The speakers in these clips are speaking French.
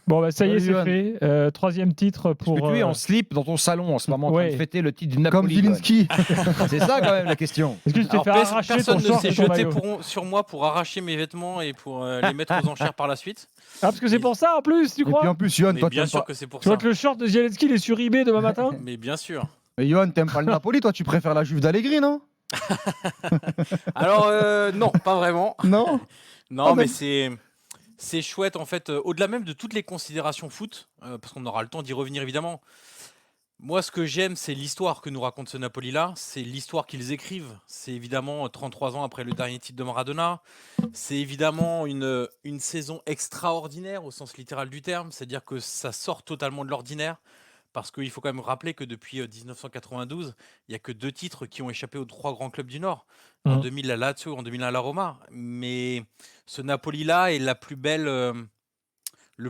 Bon, bah, ça y est, Salut, c'est Johan. fait. Troisième titre Parce pour. que tu es en slip dans ton salon en ce moment, en train de Ouais. fêter le titre du Comme Napoli. Zelensky. C'est ça quand même la question. Est-ce que tu t'es Alors, fait arracher ton personne ne short s'est et ton jeté maillot sur moi pour arracher mes vêtements et pour les mettre aux enchères par la suite. Ah, parce que c'est pour ça en plus, tu Et puis crois en plus, Johan, Mais toi, bien t'aimes sûr pas. que c'est pour Tu vois ça. que le short de Zelensky, il est sur eBay demain matin Mais bien sûr. Mais Johan, t'aimes pas le Napoli, toi, tu préfères la Juve d'Allegri, non? Alors, non, pas vraiment. Non? Non, Ah, mais même. c'est chouette en fait, au-delà même de toutes les considérations foot, parce qu'on aura le temps d'y revenir évidemment. Moi, ce que j'aime, c'est l'histoire que nous raconte ce Napoli-là. C'est l'histoire qu'ils écrivent. C'est évidemment 33 ans après le dernier titre de Maradona. C'est évidemment une saison extraordinaire au sens littéral du terme. C'est-à-dire que ça sort totalement de l'ordinaire. Parce qu'il faut quand même rappeler que depuis 1992, il n'y a que 2 titres qui ont échappé aux 3 grands clubs du Nord. En 2000 à Lazio, en 2001 à la Roma. Mais ce Napoli-là est le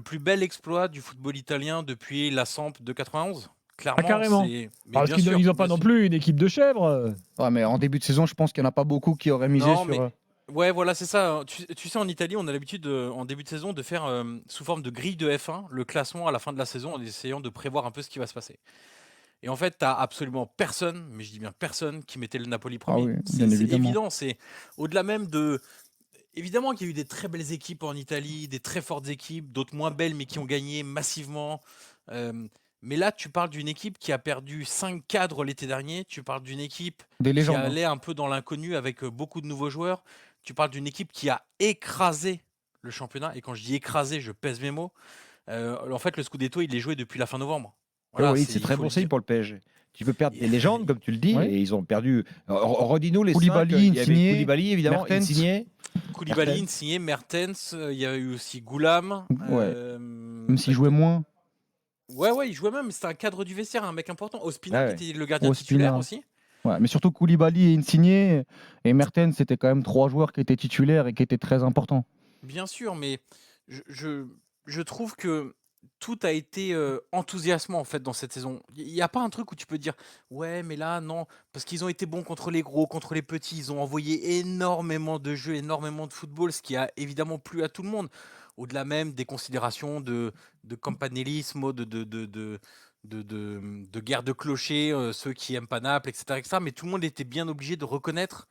plus bel exploit du football italien depuis la Samp de 91. Ah, Clairement, carrément. mais Parce bien qu'ils sûr. n'ont pas bien non sûr. plus une équipe de chèvres. Ouais, mais en début de saison, je pense qu'il n'y en a pas beaucoup qui auraient misé Non, sur. mais ouais, voilà, c'est ça. Tu sais, en Italie, on a l'habitude en début de saison de faire sous forme de grille de F1 le classement à la fin de la saison en essayant de prévoir un peu ce qui va se passer. Et en fait, tu absolument personne, mais je dis bien personne, qui mettait le Napoli Ah premier. oui, bien C'est évidemment. évident, c'est au-delà même de. Évidemment qu'il y a eu des très belles équipes en Italie, des très fortes équipes, d'autres moins belles, mais qui ont gagné massivement. Euh, mais là, tu parles d'une équipe qui a perdu 5 cadres l'été dernier. Tu parles d'une équipe Des qui légendes. Hein. allait un peu dans l'inconnu avec beaucoup de nouveaux joueurs. Tu parles d'une équipe qui a écrasé le championnat. Et quand je dis écrasé, je pèse mes mots. En fait, le Scudetto, il est joué depuis la fin novembre. Voilà, Oui, c'est il très faut bon le signe dire. pour le PSG. Tu peux perdre des légendes, comme tu le dis, Ouais. et ils ont perdu. Redis-nous les 5. Koulibaly, Il y avait Insigne, Koulibaly, évidemment, Mertens. Insigne. Koulibaly, Mertens. Insigne, Mertens, il y a eu aussi Goulam. Ouais. Même s'il Tac, jouait tac. moins. Ouais, il jouait même, mais c'était un cadre du vestiaire, un mec important. Ospina, Ouais, ouais. qui était le gardien Ospina. titulaire aussi. Ouais, mais surtout Koulibaly et Insigne et Mertens, c'était quand même 3 joueurs qui étaient titulaires et qui étaient très importants. Bien sûr, mais je trouve que tout a été enthousiasmant en fait dans cette saison. Il n'y a pas un truc où tu peux dire ouais, mais là non, parce qu'ils ont été bons contre les gros, contre les petits. Ils ont envoyé énormément de jeux, énormément de football, ce qui a évidemment plu à tout le monde. Au-delà même des considérations de campanilisme, de guerre de clochers, ceux qui aiment pas Naples, etc., etc. Mais tout le monde était bien obligé de reconnaître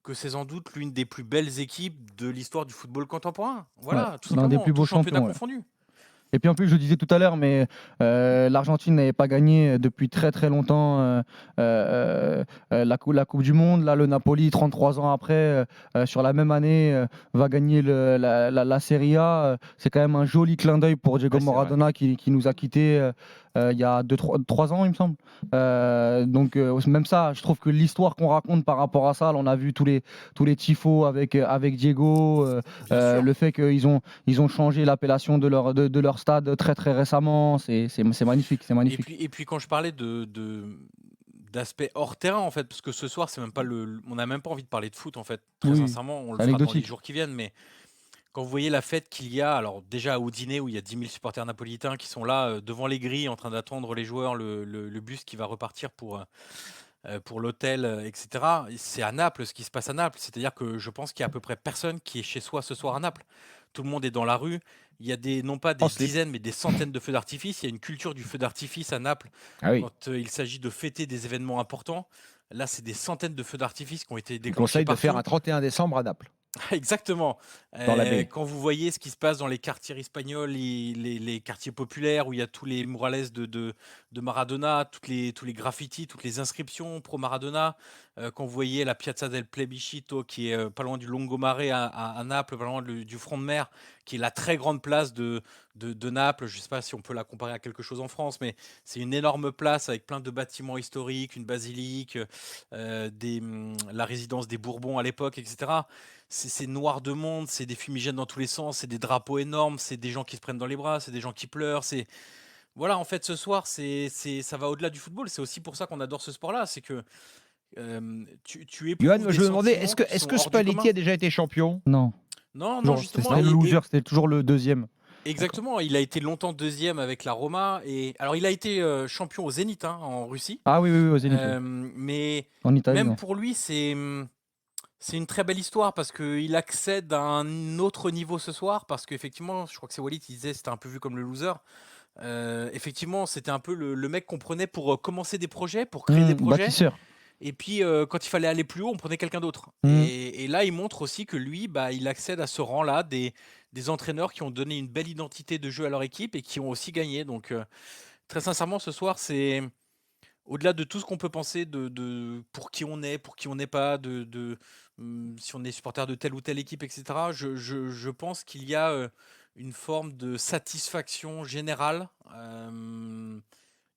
que c'est sans doute l'une des plus belles équipes de l'histoire du football contemporain. Ouais, Voilà, tout l'un des simplement, plus beaux tout championnat champions. Ouais. confondu. Et puis en plus, je disais tout à l'heure, mais l'Argentine n'avait pas gagné depuis très très longtemps la Coupe du Monde. Là, le Napoli, 33 ans après, sur la même année, va gagner la Serie A. C'est quand même un joli clin d'œil pour Diego Ouais, c'est Maradona qui nous a quittés il y a 3 ans, il me semble. Donc même ça, je trouve que l'histoire qu'on raconte par rapport à ça, là, on a vu tous les tifos avec Diego, Bien sûr. le fait qu'ils ont changé l'appellation de leur stade très très récemment. C'est magnifique, c'est Et magnifique. puis quand je parlais d'aspect hors terrain en fait, parce que ce soir c'est même pas on n'a même pas envie de parler de foot en fait. Très Oui, sincèrement, on le c'est fera dans les anecdotique. jours qui viennent. Mais quand vous voyez la fête qu'il y a, alors déjà à Udine où il y a 10 000 supporters napolitains qui sont là devant les grilles en train d'attendre les joueurs, le bus qui va repartir pour l'hôtel, etc. C'est à Naples ce qui se passe à Naples. C'est-à-dire que je pense qu'il y a à peu près personne qui est chez soi ce soir à Naples. Tout le monde est dans la rue. Il y a non pas des En slip. dizaines, mais des centaines de feux d'artifice. Il y a une culture du feu d'artifice à Naples Ah oui. quand il s'agit de fêter des événements importants. Là, c'est des centaines de feux d'artifice qui ont été Je déclenchés conseille de partout. faire un 31 décembre à Naples. Exactement. Dans la baie. Quand vous voyez ce qui se passe dans les quartiers espagnols, les quartiers populaires où il y a tous les murales de Maradona, tous les graffitis, toutes les inscriptions pro Maradona, quand vous voyez la Piazza del Plebiscito qui est pas loin du Longomare à Naples, pas loin du front de mer, qui est la très grande place de Naples. Je ne sais pas si on peut la comparer à quelque chose en France, mais c'est une énorme place avec plein de bâtiments historiques, une basilique, la résidence des Bourbons à l'époque, etc. C'est noir de monde, c'est des fumigènes dans tous les sens, c'est des drapeaux énormes, c'est des gens qui se prennent dans les bras, c'est des gens qui pleurent. Voilà, en fait, ce soir, ça va au-delà du football. C'est aussi pour ça qu'on adore ce sport-là. C'est que tu éprouves Johan, des je me demandais, sentiments qui est-ce sont que hors du commun. Spalletti a déjà été champion? Non, Non, justement. c'était le loser, c'était toujours le deuxième. Exactement, il a été longtemps deuxième avec la Roma. Alors, il a été champion au Zénith en Russie. Ah oui, au Zénith. Oui. Mais En Italie. même Non. pour lui, C'est une très belle histoire parce qu'il accède à un autre niveau ce soir. Parce qu'effectivement, je crois que c'est Walid qui disait c'était un peu vu comme le loser. Effectivement, c'était un peu le mec qu'on prenait pour commencer des projets, pour créer des projets. Bâtisseur. Et puis, quand il fallait aller plus haut, on prenait quelqu'un d'autre. Mhm. Et là, il montre aussi que lui, il accède à ce rang-là des entraîneurs qui ont donné une belle identité de jeu à leur équipe et qui ont aussi gagné. Donc, très sincèrement, ce soir, c'est au-delà de tout ce qu'on peut penser pour qui on est, pour qui on n'est pas, si on est supporter de telle ou telle équipe, etc. Je pense qu'il y a une forme de satisfaction générale.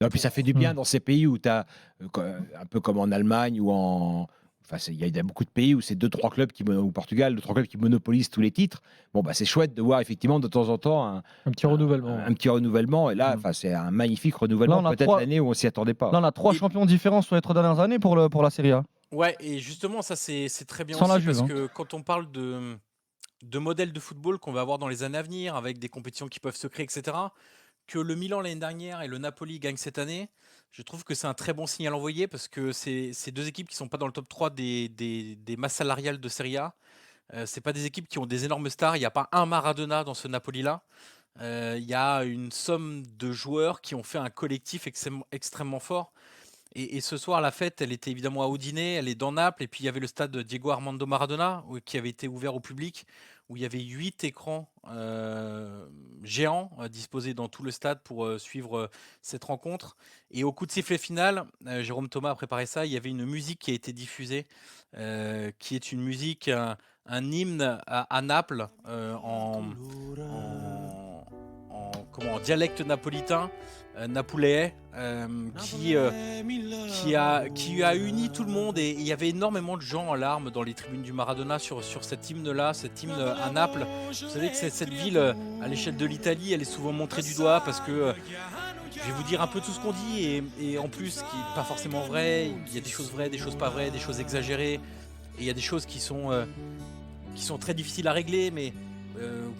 Non, puis ça fait du bien dans ces pays où tu as, un peu comme en Allemagne ou en. Enfin, il y a beaucoup de pays où c'est 2-3 clubs au Portugal, 2-3 clubs qui monopolisent tous les titres. Bon, bah, c'est chouette de voir effectivement de temps en temps Un petit renouvellement. un petit renouvellement. Et là, c'est un magnifique renouvellement. Là, on a Peut-être 3 l'année où on s'y attendait pas. Là, on a 3 Et- champions différents sur les 3 dernières années pour la Serie A. Ouais, et justement, ça c'est très bien Sans la aussi Juve, parce hein. que quand on parle de modèles de football qu'on va avoir dans les années à venir, avec des compétitions qui peuvent se créer, etc., que le Milan l'année dernière et le Napoli gagnent cette année, je trouve que c'est un très bon signal envoyé parce que c'est deux équipes qui sont pas dans le top 3 des masses salariales de Serie A. C'est pas des équipes qui ont des énormes stars. Il n'y a pas un Maradona dans ce Napoli-là. Il y a une somme de joueurs qui ont fait un collectif extrêmement fort. Et ce soir, la fête, elle était évidemment à Udine, elle est dans Naples, et puis il y avait le stade Diego Armando Maradona qui avait été ouvert au public, où il y avait 8 écrans géants disposés dans tout le stade pour suivre cette rencontre. Et au coup de sifflet final, Jérôme Thomas a préparé ça, il y avait une musique qui a été diffusée, qui est une musique, un hymne à Naples en dialecte napolitain, napoléen, qui a uni tout le monde, et il y avait énormément de gens en larmes dans les tribunes du Maradona sur cet hymne-là, cet hymne à Naples. Vous savez que cette ville, à l'échelle de l'Italie, elle est souvent montrée du doigt parce que je vais vous dire un peu tout ce qu'on dit, et en plus, ce qui n'est pas forcément vrai, il y a des choses vraies, des choses pas vraies, des choses exagérées, et il y a des choses qui sont très difficiles à régler, mais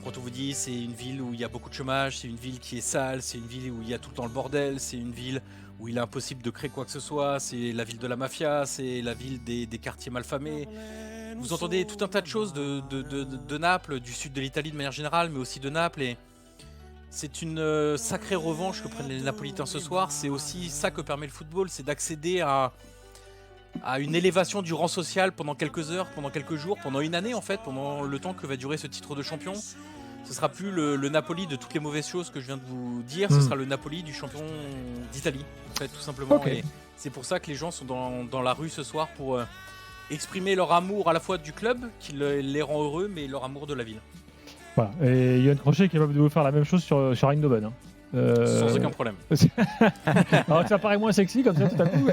quand on vous dit c'est une ville où il y a beaucoup de chômage, c'est une ville qui est sale, c'est une ville où il y a tout le temps le bordel, c'est une ville où il est impossible de créer quoi que ce soit, c'est la ville de la mafia, c'est la ville des quartiers malfamés. Vous entendez tout un tas de choses de Naples, du sud de l'Italie de manière générale, mais aussi de Naples, et c'est une sacrée revanche que prennent les Napolitains ce soir. C'est aussi ça que permet le football, c'est d'accéder à une élévation du rang social pendant quelques heures, pendant quelques jours, pendant une année en fait, pendant le temps que va durer ce titre de champion. Ce sera plus le Napoli de toutes les mauvaises choses que je viens de vous dire, ce sera le Napoli du champion d'Italie, en fait, tout simplement. Ok. Et c'est pour ça que les gens sont dans la rue ce soir pour exprimer leur amour à la fois du club, qui les rend heureux, mais leur amour de la ville. Voilà. Et Yoann Crochet est capable de vous faire la même chose sur Eindhoven. Hein. Sans aucun problème. Alors que ça paraît moins sexy comme ça tout à coup.